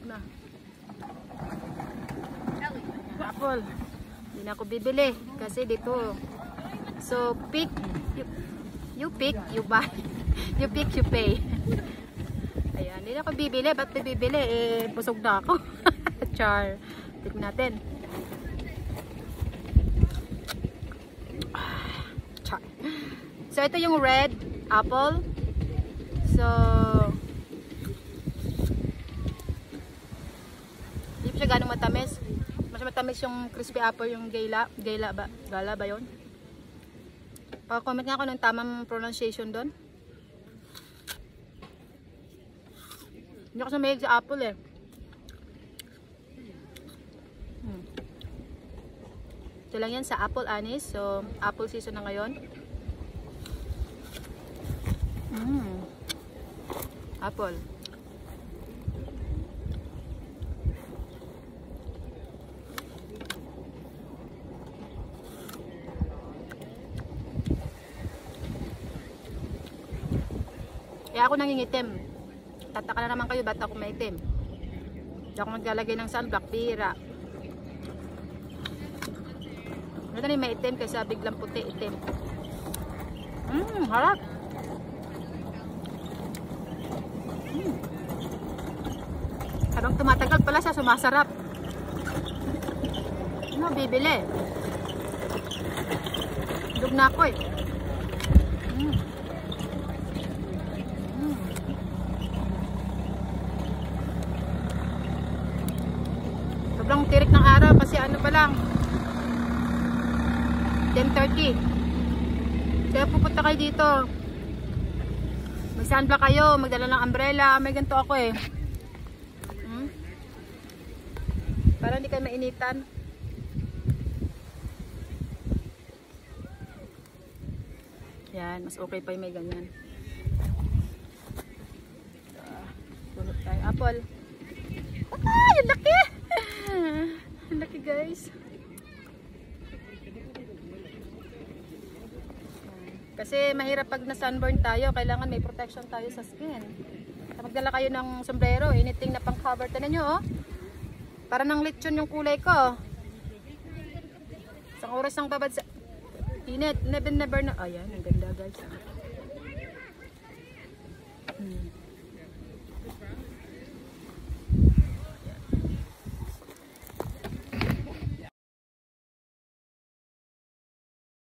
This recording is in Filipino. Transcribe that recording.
na. Apple. Hindi na ako bibili kasi dito. So pick, you pick, you buy. You pick, you pay. Ayan, hindi na ako bibili. Ba't bibili? Eh, busog na ako. Char. Tignan natin. Char. So ito yung red apple. So hindi pa siya ganong matamis. Mas matamis yung crispy apple, yung gala ba yun? Paka-comment nga ako ng tamang pronunciation doon. Hindi ako sa mahilig sa apple eh. Ito lang yan sa apple anise. So apple season na ngayon. Apple. Kaya ako nangingitim. Tataka na naman kayo, ba't ako maitim? Hindi ako maglalagay ng sunblock, bira. Ito na yung maitim kaysa biglang puti, itim. Harap. Habang tumatagal pala siya, sumasarap. Ano, bibili. Dug na ako eh. Sobrang tirik ng araw kasi ano pa lang 10:30. Kaya pupunta kayo dito. May sunblock kayo, magdala ng umbrella. May ganito ako eh. Para hindi kayo mainitan. Yan, mas okay pa yung may ganyan. Tulog tayo. Apple. Ah, yung laki! Ang laki guys. Kasi mahirap pag na-sunburn tayo, kailangan may protection tayo sa skin. Magdala kayo ng sombrero, anything na pang cover. Tanan nyo oh. Para ng lechon yung kulay ko. Isang oras ang babad sa init. Never na. Ayan, ang ganda guys.